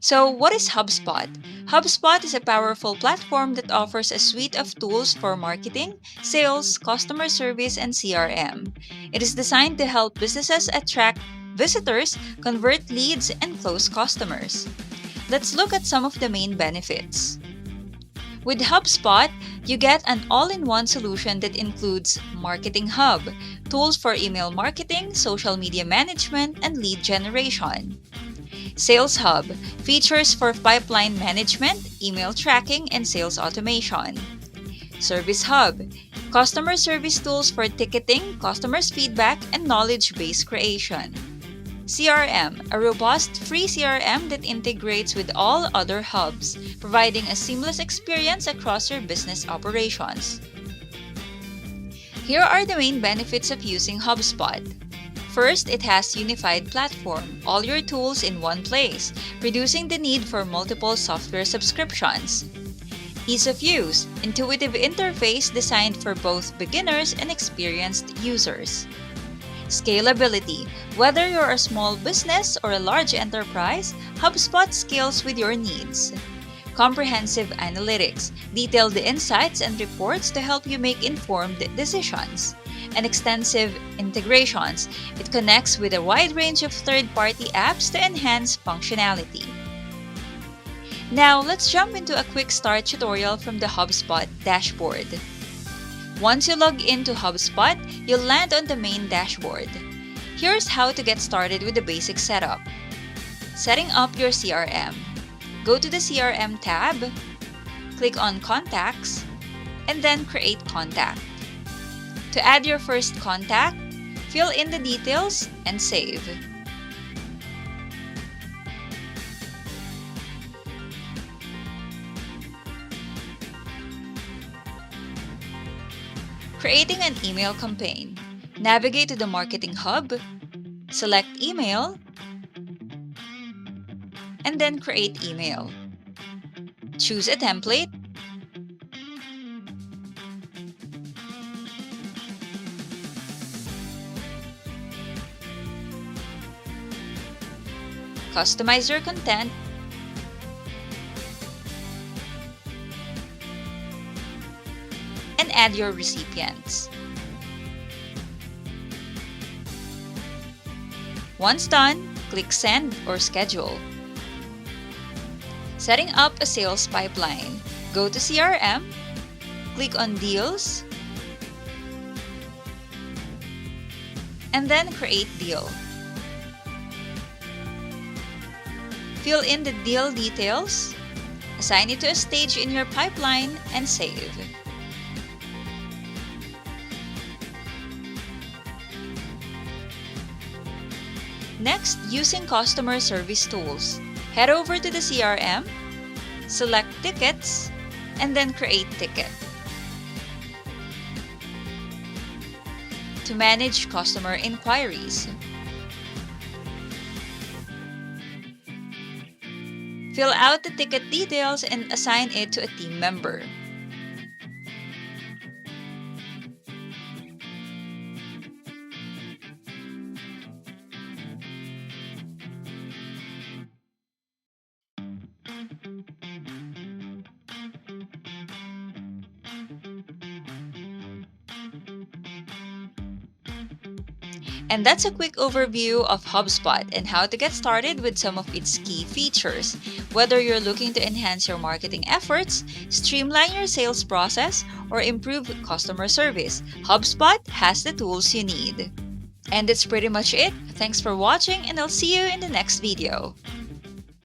So, what is HubSpot? HubSpot is a powerful platform that offers a suite of tools for marketing, sales, customer service, and CRM. It is designed to help businesses attract visitors, convert leads, and close customers. Let's look at some of the main benefits. With HubSpot, you get an all-in-one solution that includes Marketing Hub, tools for email marketing, social media management, and lead generation. Sales Hub, features for pipeline management, email tracking, and sales automation. Service Hub, customer service tools for ticketing, customers' feedback, and knowledge base creation. CRM, a robust free CRM that integrates with all other hubs, providing a seamless experience across your business operations. Here are the main benefits of using HubSpot. First, it has unified platform, all your tools in one place, reducing the need for multiple software subscriptions. Ease of use, intuitive interface designed for both beginners and experienced users. Scalability, whether you're a small business or a large enterprise, HubSpot scales with your needs. Comprehensive analytics, detailed insights and reports to help you make informed decisions. And extensive integrations, it connects with a wide range of third-party apps to enhance functionality. Now, let's jump into a quick start tutorial from the HubSpot dashboard. Once you log into HubSpot, you'll land on the main dashboard. Here's how to get started with the basic setup. Setting up your CRM. Go to the CRM tab, click on Contacts, and then Create Contact. To add your first contact, fill in the details and save. Creating an email campaign. Navigate to the Marketing Hub, select Email, and then Create Email. Choose a template, customize your content, and add your recipients. Once done, click Send or Schedule. Setting up a sales pipeline. Go to CRM, click on Deals, and then Create Deal. Fill in the deal details, assign it to a stage in your pipeline, and save. Next, using customer service tools. Head over to the CRM, select Tickets, and then Create Ticket. To manage customer inquiries, fill out the ticket details and assign it to a team member. And that's a quick overview of HubSpot and how to get started with some of its key features. Whether you're looking to enhance your marketing efforts, streamline your sales process, or improve customer service, HubSpot has the tools you need. And that's pretty much it. Thanks for watching, and I'll see you in the next video.